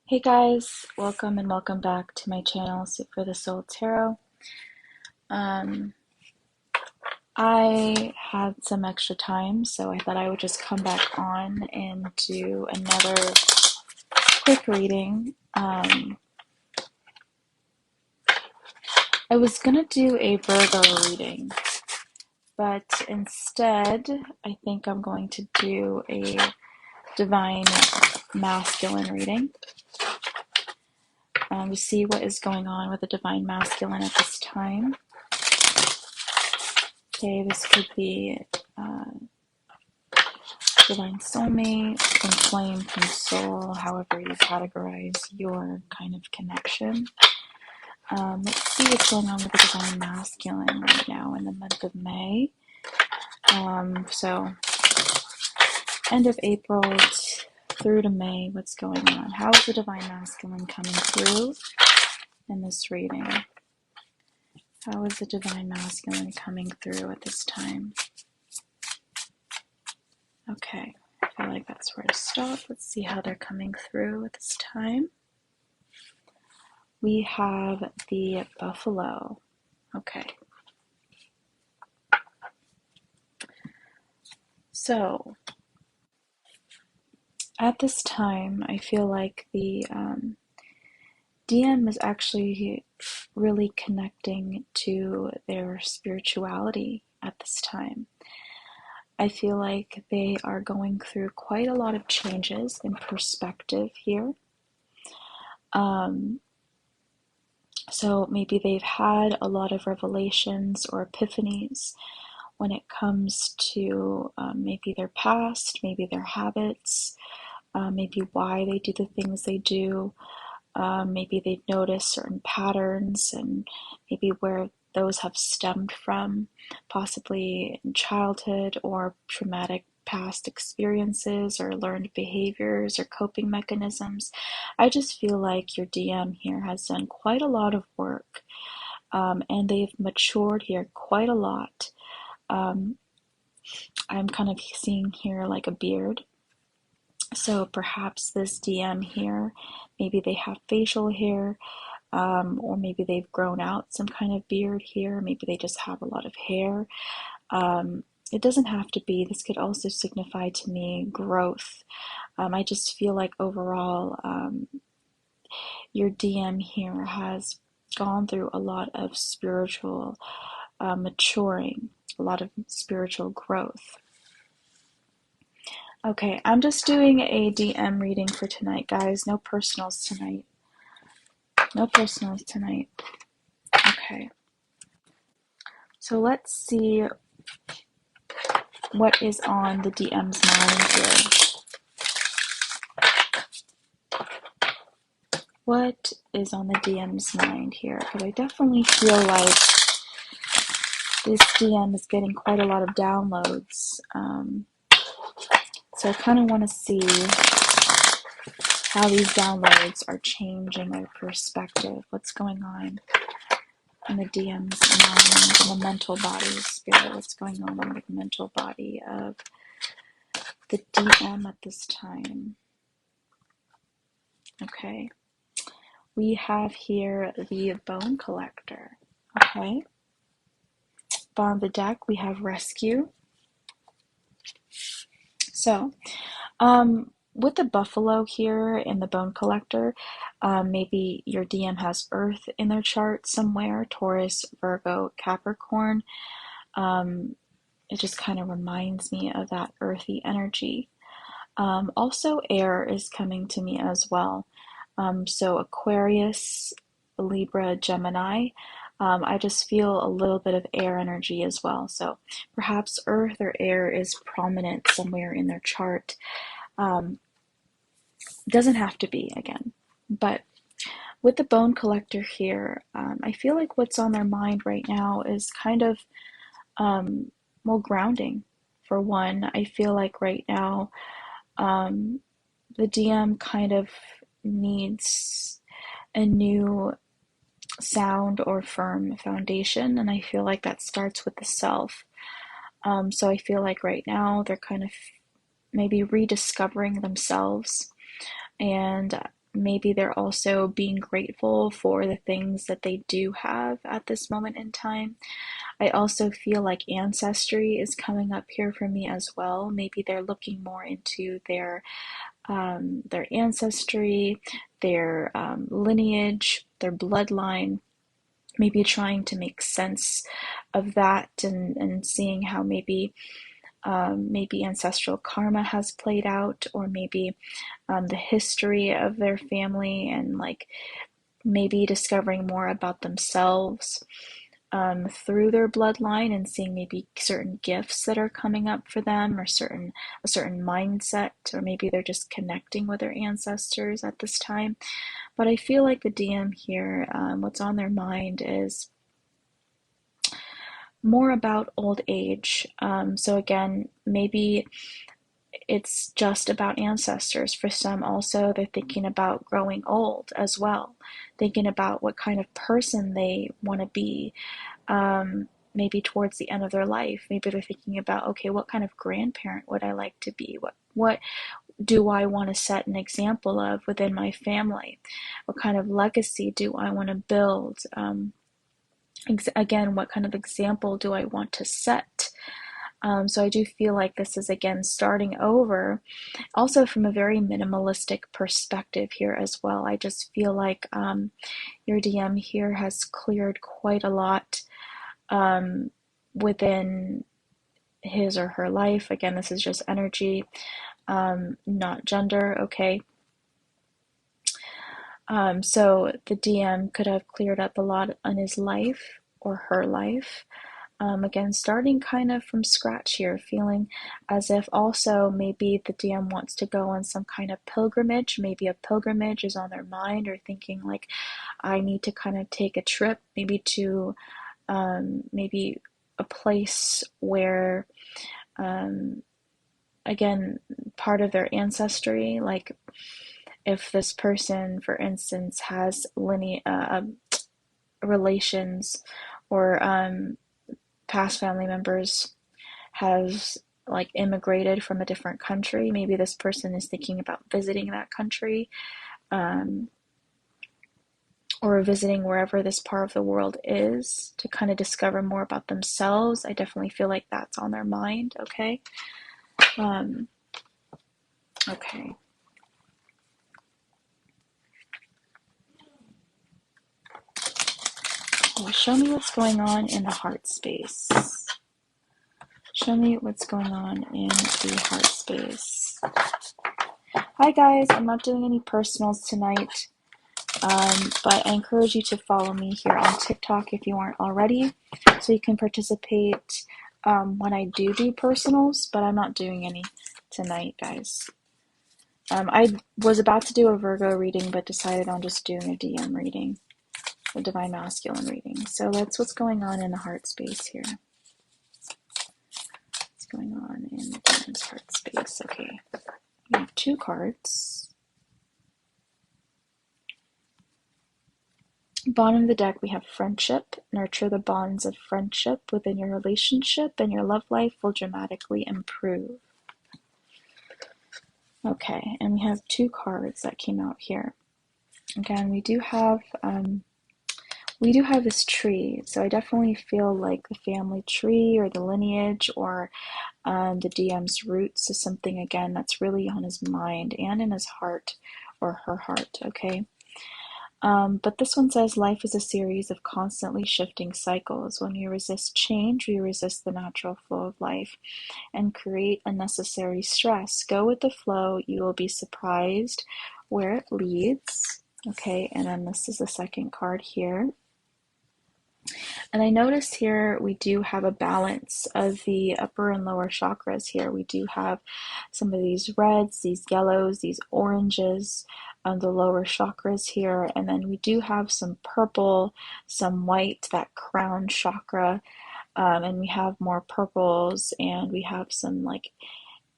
Hey guys, welcome and welcome back to my channel, Soup for the Soul Tarot. Um, I had some extra time, so I thought I would just come back on and do another quick reading. I was gonna do a Virgo reading, but instead, I think I'm going to do a Divine Masculine reading. To see what is going on with the Divine Masculine at this time. Okay, this could be divine soulmate, from flame, from soul, however you categorize your kind of connection. Let's see what's going on with the divine masculine right now in the month of May. So end of April through to May, what's going on? How is the divine masculine coming through in this reading? How is the divine masculine coming through at this time? Okay, I feel like that's where to stop. Let's see how they're coming through at this time. We have the buffalo. Okay. So, at this time, I feel like the DM is actually really connecting to their spirituality at this time. I feel like they are going through quite a lot of changes in perspective here. So maybe they've had a lot of revelations or epiphanies when it comes to maybe their past, maybe their habits, maybe why they do the things they do. Maybe they've noticed certain patterns and maybe where those have stemmed from, possibly in childhood or traumatic past experiences or learned behaviors or coping mechanisms. I just feel like your DM here has done quite a lot of work, and they've matured here quite a lot. I'm kind of seeing here like a beard. So perhaps this DM here, maybe they have facial hair, or maybe they've grown out some kind of beard here. Maybe they just have a lot of hair. It doesn't have to be. This could also signify to me growth. I just feel like overall, your DM here has gone through a lot of spiritual maturing, a lot of spiritual growth. Okay, I'm just doing a DM reading for tonight, guys. No personals tonight. No personals tonight. Okay. So let's see what is on the DM's mind here. What is on the DM's mind here? Because I definitely feel like this DM is getting quite a lot of downloads. So I kind of want to see how these downloads are changing their perspective. What's going on in the DM's mind, in the mental body of spirit? What's going on in the mental body of the DM at this time? Okay. We have here the bone collector. Okay. Bottom of the deck, we have rescue. So, with the buffalo here in the bone collector, maybe your DM has Earth in their chart somewhere, Taurus, Virgo, Capricorn. It just kind of reminds me of that earthy energy. Also, air is coming to me as well. So Aquarius, Libra, Gemini. I just feel a little bit of air energy as well. So perhaps earth or air is prominent somewhere in their chart. Doesn't have to be, again. But with the bone collector here, I feel like what's on their mind right now is kind of, well, grounding. For one, I feel like right now, the DM kind of needs a new sound or firm foundation, and I feel like that starts with the self. So I feel like right now they're kind of maybe rediscovering themselves, and maybe they're also being grateful for the things that they do have at this moment in time. I also feel like ancestry is coming up here for me as well. Maybe they're looking more into their ancestry, their lineage, their bloodline, maybe trying to make sense of that, and seeing how maybe ancestral karma has played out, or maybe the history of their family, and like maybe discovering more about themselves through their bloodline, and seeing maybe certain gifts that are coming up for them, or a certain mindset, or maybe they're just connecting with their ancestors at this time. But I feel like the DM here, what's on their mind is more about old age. So again, maybe it's just about ancestors. For some, also, they're thinking about growing old as well, thinking about what kind of person they want to be, maybe towards the end of their life. Maybe they're thinking about, okay, what kind of grandparent would I like to be? What do I want to set an example of within my family? What kind of legacy do I want to build? Again, what kind of example do I want to set? So I do feel like this is, again, starting over, also from a very minimalistic perspective here as well. I just feel like your DM here has cleared quite a lot within his or her life. Again, this is just energy, not gender, okay? So the DM could have cleared up a lot on his life or her life. Again, starting kind of from scratch here, feeling as if also maybe the DM wants to go on some kind of pilgrimage. Maybe a pilgrimage is on their mind, or thinking like, I need to kind of take a trip, maybe to maybe a place where, again, part of their ancestry, like if this person, for instance, has relations, or past family members have like immigrated from a different country, maybe this person is thinking about visiting that country, or visiting wherever this part of the world is, to kind of discover more about themselves. I definitely feel like that's on their mind, okay? Okay. Well, show me what's going on in the heart space. Show me what's going on in the heart space. Hi guys, I'm not doing any personals tonight, but I encourage you to follow me here on TikTok if you aren't already, so you can participate when I do personals, but I'm not doing any tonight, guys. I was about to do a Virgo reading, but decided on just doing a DM reading, a Divine Masculine reading. So that's what's going on in the heart space here. What's going on in the DM's heart space? Okay, we have 2 cards. Bottom of the deck, we have friendship. Nurture the bonds of friendship within your relationship, and your love life will dramatically improve. Okay, and we have 2 cards that came out here. Again, we do have this tree, so I definitely feel like the family tree, or the lineage, or the DM's roots is something, again, that's really on his mind and in his heart, or her heart, okay? But this one says, life is a series of constantly shifting cycles. When you resist change, you resist the natural flow of life and create unnecessary stress. Go with the flow. You will be surprised where it leads. Okay, and then this is the second card here. And I noticed here we do have a balance of the upper and lower chakras here. We do have some of these reds, these yellows, these oranges on the lower chakras here. And then we do have some purple, some white, that crown chakra. And we have more purples, and we have some like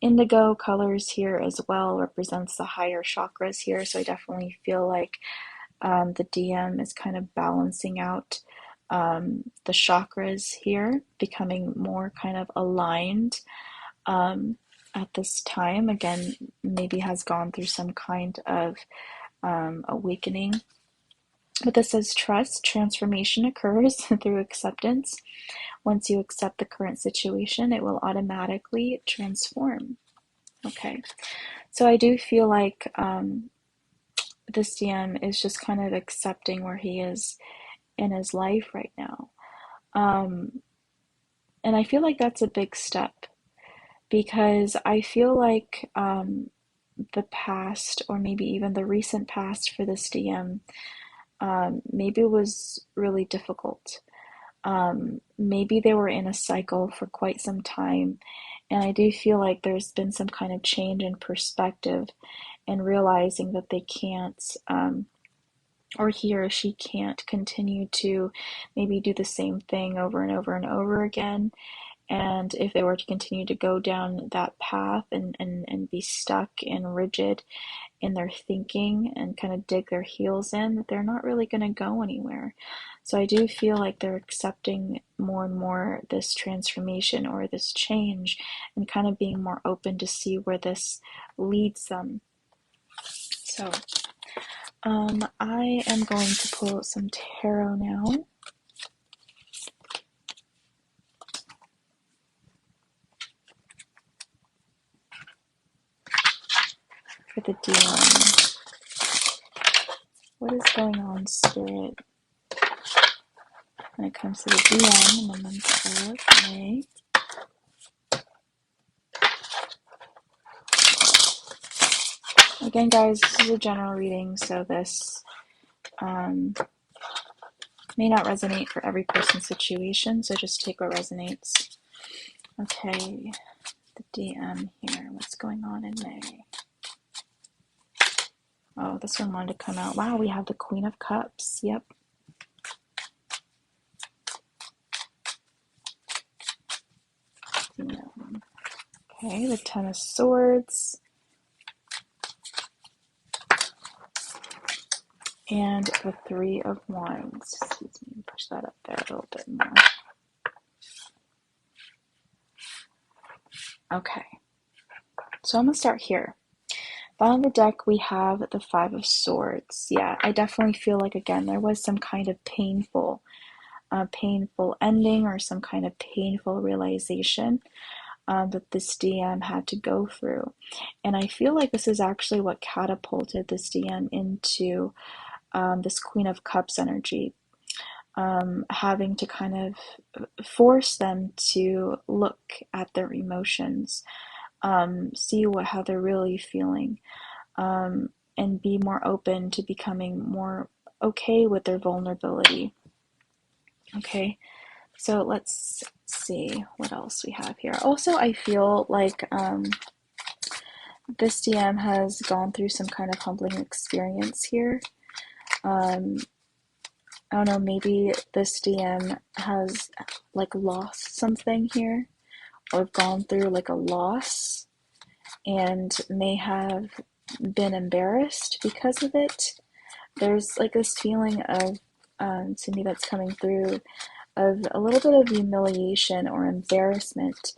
indigo colors here as well, represents the higher chakras here. So I definitely feel like the DM is kind of balancing out the chakras here, becoming more kind of aligned at this time. Again, maybe has gone through some kind of awakening. But this says trust, transformation occurs through acceptance. Once you accept the current situation, it will automatically transform. Okay, so I do feel like this DM is just kind of accepting where he is in his life right now. And I feel like that's a big step because I feel like the past, or maybe even the recent past for this DM, maybe was really difficult. Maybe they were in a cycle for quite some time, and I do feel like there's been some kind of change in perspective and realizing that they can't, or he or she can't continue to maybe do the same thing over and over and over again. And if they were to continue to go down that path and be stuck and rigid in their thinking and kind of dig their heels in, they're not really going to go anywhere. So I do feel like they're accepting more and more this transformation or this change and kind of being more open to see where this leads them. So I am going to pull some tarot now. For the DM. What is going on, Spirit, when it comes to the DM in the month of May? Again, guys, this is a general reading, so this may not resonate for every person's situation, so just take what resonates. Okay, the DM here. What's going on in May? Oh, this one wanted to come out. Wow, we have the Queen of Cups. Yep. Okay, the Ten of Swords. And the Three of Wands. Excuse me, push that up there a little bit more. Okay, so I'm going to start here. Bottom of the deck, we have the Five of Swords. Yeah, I definitely feel like, again, there was some kind of painful ending or some kind of painful realization that this DM had to go through. And I feel like this is actually what catapulted this DM into this Queen of Cups energy. Having to kind of force them to look at their emotions, see how they're really feeling, and be more open to becoming more okay with their vulnerability. Okay, so let's see what else we have here. Also, I feel like this DM has gone through some kind of humbling experience here. I don't know, maybe this DM has like lost something here, or gone through like a loss and may have been embarrassed because of it. There's like this feeling of, to me, that's coming through, of a little bit of humiliation or embarrassment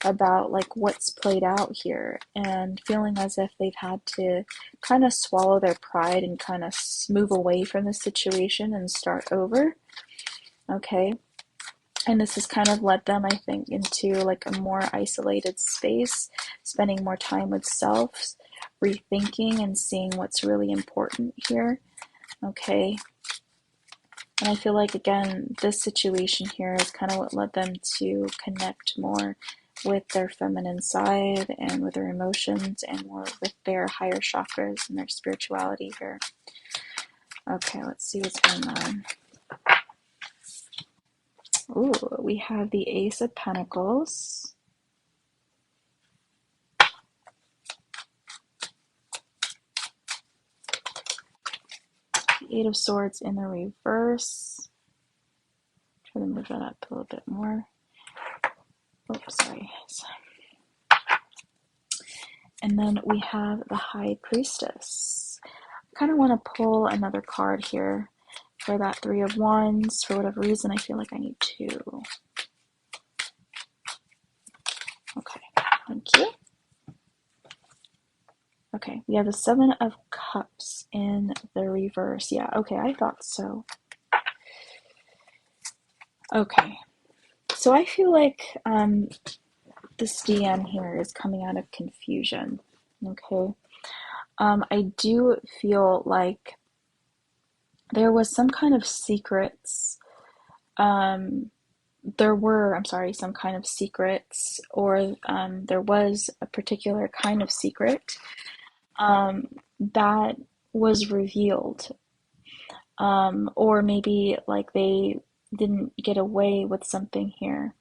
about like what's played out here, and feeling as if they've had to kind of swallow their pride and kind of move away from the situation and start over. Okay, and this has kind of led them, I think, into like a more isolated space, spending more time with self, rethinking and seeing what's really important here. Okay, and I feel like, again, this situation here is kind of what led them to connect more with their feminine side and with their emotions and more with their higher chakras and their spirituality here. Okay, let's see what's going on. Ooh, we have the Ace of Pentacles. The Eight of Swords in the reverse. Try to move that up a little bit more. Oops, sorry. And then we have the High Priestess. I kind of want to pull another card here for that Three of Wands. For whatever reason, I feel like I need two. Okay, thank you. Okay, we have the Seven of Cups in the reverse. Yeah, okay, I thought so. Okay, so I feel like this DM here is coming out of confusion. Okay, I do feel like there was some kind of secrets. Um, I'm sorry, some kind of secrets, or there was a particular kind of secret that was revealed. Or maybe like they didn't get away with something here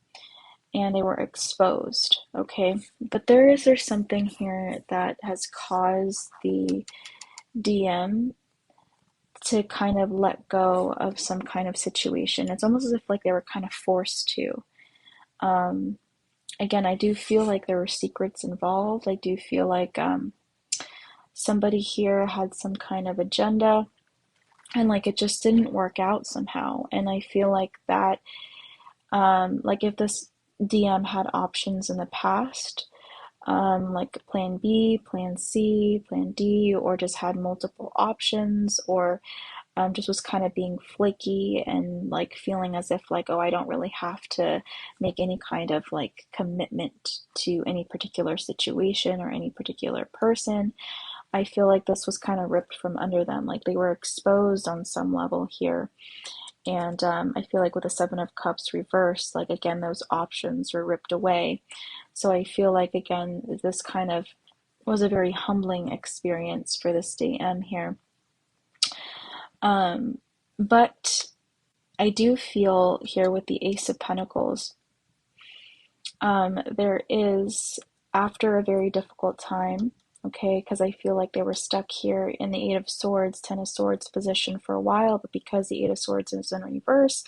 and they were exposed, okay? But there's something here that has caused the DM to kind of let go of some kind of situation. It's almost as if like they were kind of forced to. Um, Again, I do feel like there were secrets involved. I do feel like somebody here had some kind of agenda and like it just didn't work out somehow. And I feel like that, like if this DM had options in the past, like plan B, plan C, plan D, or just had multiple options, or just was kind of being flaky and like feeling as if like, oh, I don't really have to make any kind of like commitment to any particular situation or any particular person. I feel like this was kind of ripped from under them, like they were exposed on some level here. And I feel like with the Seven of Cups reversed, like again, those options were ripped away. So I feel like, again, this kind of was a very humbling experience for this DM here. Um, but I do feel here with the Ace of Pentacles, there is, after a very difficult time, okay, because I feel like they were stuck here in the Eight of Swords, Ten of Swords position for a while, but because the Eight of Swords is in reverse,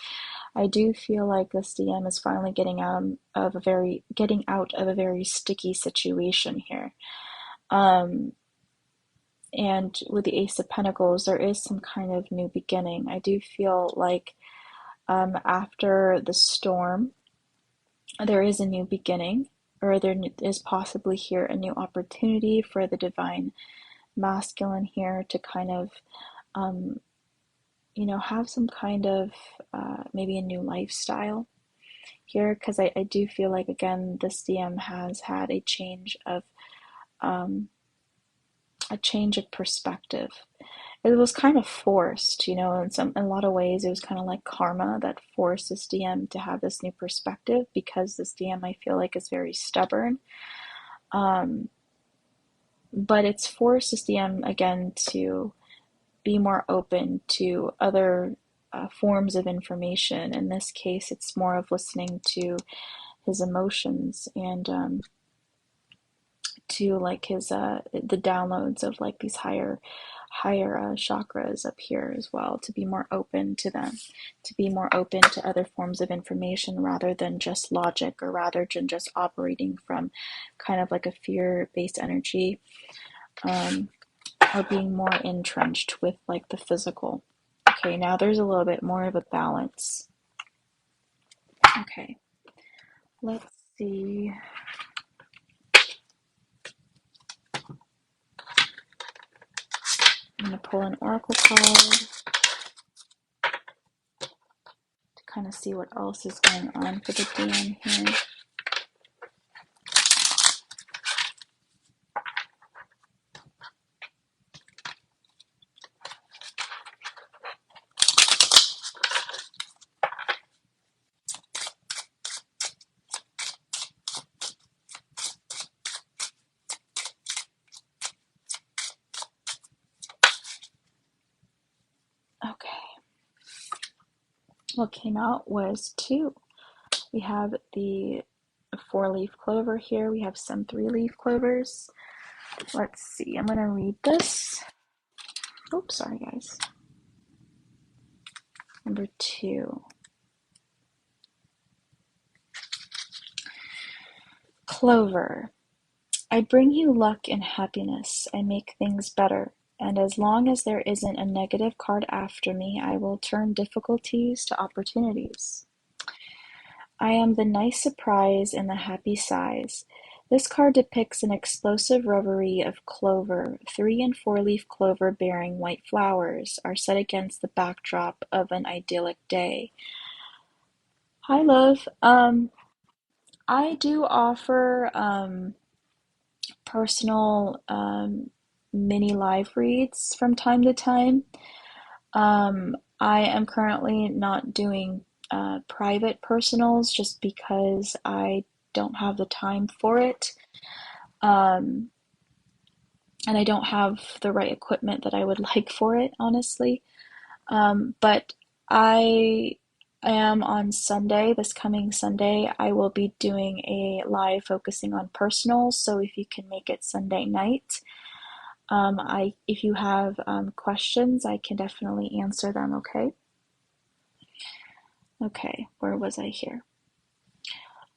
I do feel like this DM is finally getting out of a very sticky situation here. Um, and with the Ace of Pentacles, there is some kind of new beginning. I do feel like after the storm, there is a new beginning, or there is possibly here a new opportunity for the divine masculine here to kind of, um, have some kind of maybe a new lifestyle here, because I do feel like, again, this DM has had um, a change of perspective. It was kind of forced, in a lot of ways. It was kind of like karma that forced this DM to have this new perspective, because this DM, I feel like, is very stubborn. Um, but it's forced this DM again to be more open to other forms of information. In this case, it's more of listening to his emotions, and to like his the downloads of like these higher chakras up here as well, to be more open to them, to be more open to other forms of information rather than just logic, or rather than just operating from kind of like a fear-based energy, um, or being more entrenched with like the physical. Okay, now there's a little bit more of a balance. Okay, let's see. I'm going to pull an oracle card to kind of see what else is going on for the DM here. Okay, what came out was two. We have the 4-leaf clover here. We have some 3-leaf clovers. Let's see. I'm going to read this. Oops, sorry, guys. Number 2. Clover. I bring you luck and happiness. I make things better. And as long as there isn't a negative card after me, I will turn difficulties to opportunities. I am the nice surprise and the happy sighs. This card depicts an explosive reverie of clover. 3 and 4-leaf clover bearing white flowers are set against the backdrop of an idyllic day. Hi, love. I do offer personal mini live reads from time to time. I am currently not doing private personals just because I don't have the time for it. Um, and I don't have the right equipment that I would like for it, honestly. But I am on Sunday, this coming Sunday, I will be doing a live focusing on personals. So if you can make it Sunday night, if you have questions, I can definitely answer them, okay? Okay, where was I here?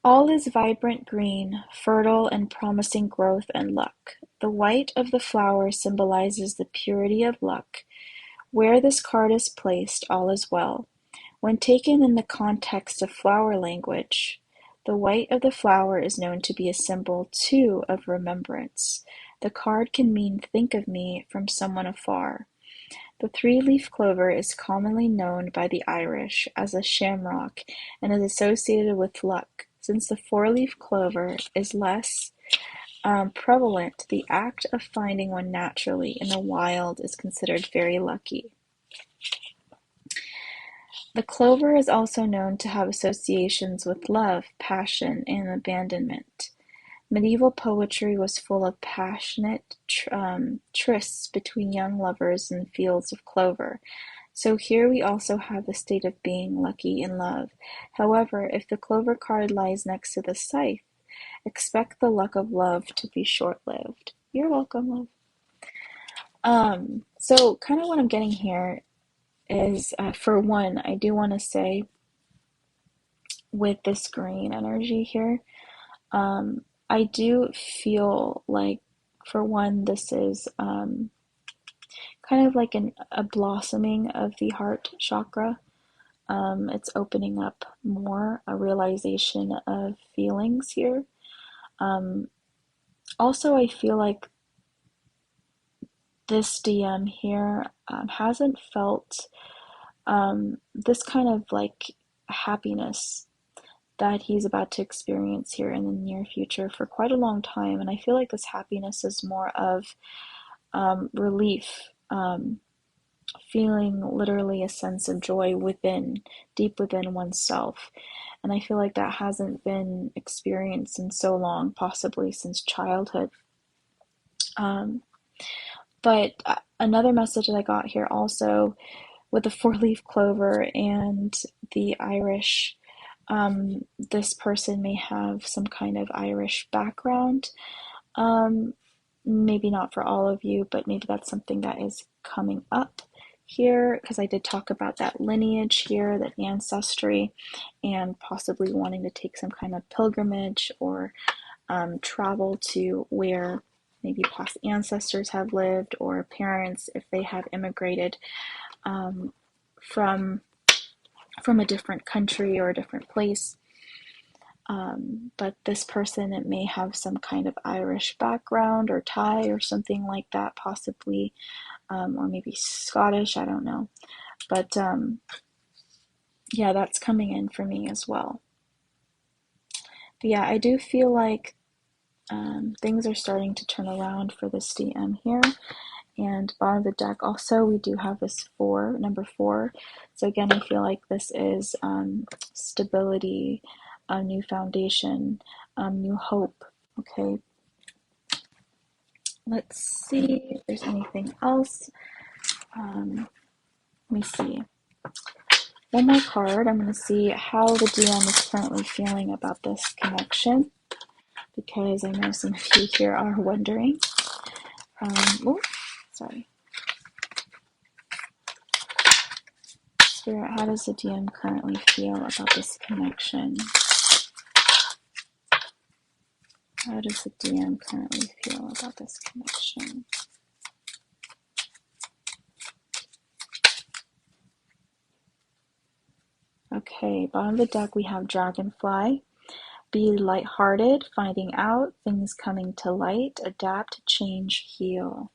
All is vibrant green, fertile and promising growth and luck. The white of the flower symbolizes the purity of luck. Where this card is placed, all is well. When taken in the context of flower language, the white of the flower is known to be a symbol, too, of remembrance. The card can mean think of me from someone afar. The 3-leaf clover is commonly known by the Irish as a shamrock and is associated with luck. Since the 4-leaf clover is less prevalent, the act of finding one naturally in the wild is considered very lucky. The clover is also known to have associations with love, passion, and abandonment. Medieval poetry was full of passionate trysts between young lovers in fields of clover. So here we also have the state of being lucky in love. However, if the clover card lies next to the scythe, expect the luck of love to be short-lived. You're welcome, love. So kind of what I'm getting here is, for one, I do want to say with this green energy here, I do feel like, for one, this is kind of like a blossoming of the heart chakra. It's opening up more, a realization of feelings here. Also, I feel like this DM here hasn't felt this kind of like happiness that he's about to experience here in the near future for quite a long time. And I feel like this happiness is more of relief, feeling literally a sense of joy within, deep within oneself. And I feel like that hasn't been experienced in so long, possibly since childhood. But another message that I got here also with the 4-leaf clover and the Irish, this person may have some kind of Irish background. Maybe not for all of you, but maybe that's something that is coming up here, because I did talk about that lineage here, that ancestry, and possibly wanting to take some kind of pilgrimage or travel to where maybe past ancestors have lived, or parents if they have immigrated from a different country or a different place. But this person, it may have some kind of Irish background or Thai or something like that, possibly, or maybe Scottish, I don't know. But yeah, that's coming in for me as well. But yeah, I do feel like things are starting to turn around for this DM here. And bottom of the deck also, we do have this 4, number 4. So again, I feel like this is stability, a new foundation, new hope. Okay, let's see if there's anything else. Let me see. One more card. I'm going to see how the DM is currently feeling about this connection, because I know some of you here are wondering. Oh, sorry. Spirit, how does the DM currently feel about this connection? How does the DM currently feel about this connection? Okay, bottom of the deck we have Dragonfly. Be lighthearted, finding out, things coming to light, adapt, change, heal.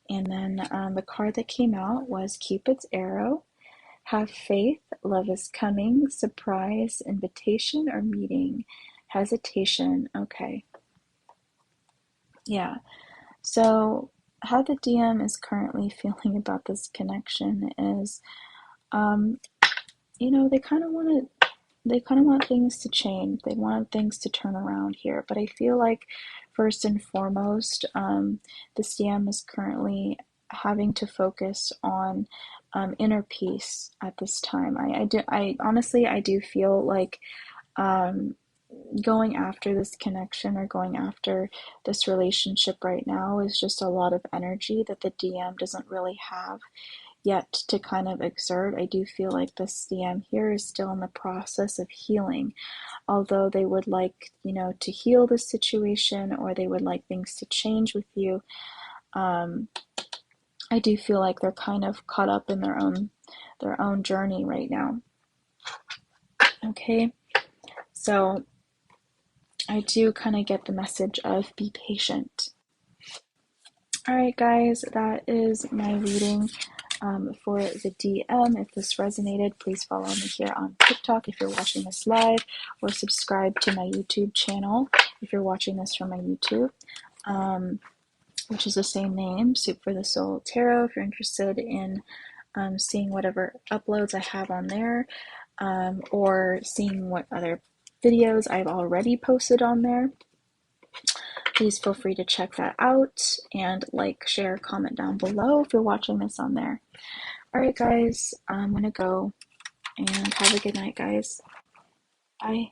And then the card that came out was Cupid's arrow. Have faith, love is coming, surprise, invitation, or meeting, hesitation. Okay. Yeah. So, how the DM is currently feeling about this connection is, um, they kind of want things to change. They want things to turn around here. But I feel like first and foremost, this DM is currently having to focus on inner peace at this time. I honestly, I do feel like um, going after this connection or going after this relationship right now is just a lot of energy that the DM doesn't really have yet to kind of exert. I do feel like this DM here is still in the process of healing, although they would like, to heal the situation, or they would like things to change with you. I do feel like they're kind of caught up in their own journey right now. Okay, so I do kind of get the message of be patient. All right, guys, that is my reading for the DM. If this resonated, please follow me here on TikTok if you're watching this live, or subscribe to my YouTube channel if you're watching this from my YouTube, which is the same name, Soup for the Soul Tarot, if you're interested in seeing whatever uploads I have on there, or seeing what other videos I've already posted on there. Please feel free to check that out, and like, share, comment down below if you're watching this on there. Alright guys, I'm gonna go, and have a good night, guys. Bye.